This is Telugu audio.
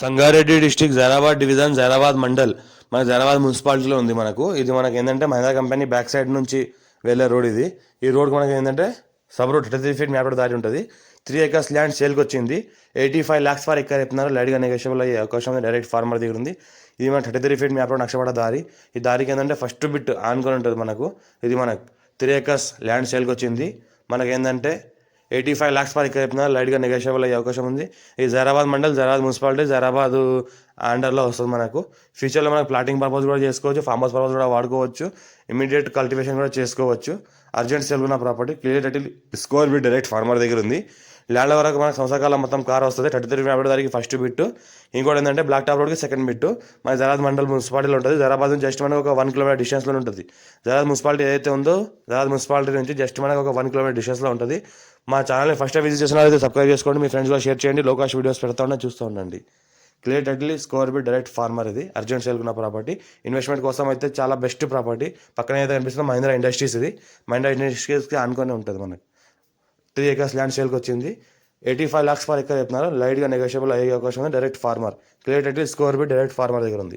సంగారెడ్డి డిస్టిక్ జైరాబాద్ డివిజన్ జైరాబాద్ మండల్ మన జైరాబాద్ మున్సిపాలిటీలో ఉంది. ఇది మనకి ఏంటంటే మహింద్రా కంపెనీ బ్యాక్ సైడ్ నుంచి వెళ్ళే రోడ్ ఇది. ఈ రోడ్కి మనకి ఏంటంటే సబ్ రోడ్ 33 ఫీట్ మ్యాప్ దారి ఉంటుంది. 3 acres ల్యాండ్ సేల్కి వచ్చింది. 85 lakhs ఫర్ ఎకర్ చెప్తున్నారు. లైట్గా నెగోషియబుల్ అయ్యే అవకాశం ఉంది. డైరెక్ట్ ఫార్మర్ దగ్గర ఉంది. ఇది మన 33 ఫీట్ మ్యాప్ రోడ్ నక్షపడ దారి. ఈ దారికి ఏంటంటే ఫస్ట్ బిట్ ఆనుకొని ఉంటుంది మనకు. ఇది మనకు 3 acres ల్యాండ్ సేల్కి వచ్చింది. మనకి ఏంటంటే 85 lakhs ఫర్ ఎకర్ చెప్తున్నారు. లైట్గా నెగోషియబుల్ అయ్యే అవకాశం ఉంది. ఈ జైరాబాద్ మండల్, జైరాబాద్ మున్సిపాలిటీ, జైరాబాద్ అండర్లో వస్తుంది మనకు. ఫ్యూచర్లో మనకు ప్లాటింగ్ పర్పస్ కూడా చేసుకోవచ్చు, ఫార్మ్ హౌస్ పర్పస్ కూడా వాడుకోవచ్చు, ఇమీడియట్ కల్టివేషన్ కూడా చేసుకోవచ్చు. అర్జెంట్ సేల్ ఉన్న property. Clear title score bit direct farmer దగ్గర ఉంది. ల్యాండ్ వరకు మనకు సంవత్సరాల మొత్తం కార్ వస్తుంది. 33 మ్యాప్ దానికి ఫస్ట్ బిట్టు. ఇంకోటి ఏంటంటే బ్లాక్ టాప్ రోడ్కి సెకండ్ బిట్టు. మన జైరాబాద్ మండల్ మున్సిపాలిటీలో ఉంటుంది. జైరాబాద్ నుంచి జస్ట్ మనకు ఒక 1 kilometer డిస్టెన్స్లో ఉంటుంది. జైరాబాద్ మున్సిపాలిటీ ఏదైతే ఉందో జైరాబాద్ మున్సిపాలిటీ నుంచి జస్ట్ మనకు ఒక 1 kilometer డిస్టెన్స్లో ఉంటుంది. మా ఛానల్ని ఫస్ట్ విజిట్ చేసిన అయితే సబ్స్క్రైబ్ చేసుకోండి, మీ ఫ్రెండ్స్లో షేర్ చేయండి. లోకాష్ వీడియోస్ పెడతా ఉండే చూస్తూ ఉండండి. Clear title score bit direct farmer. ఇది అర్జెంట్ సేల్ ఉన్న ప్రాపర్టీ. ఇన్వెస్ట్మెంట్ కోసం అయితే చాలా బెస్ట్ ప్రాపర్టీ. పక్కన అయితే కనిపిస్తుంది మహీంద్రా ఇండస్ట్రీస్. ఇది మహీంద్రా ఇండస్ట్రీస్కి ఆనుకొని ఉంటుంది మనకి. 3 acres ల్యాండ్ సేల్కి వచ్చింది. 85 lakhs ఫర్ ఎకర్ చెప్తున్నారు. లైట్గా నెగోషియబుల్ అయ్యే అవకాశం ఉంది. Direct farmer. Clear title score bit direct farmer దగ్గర ఉంది.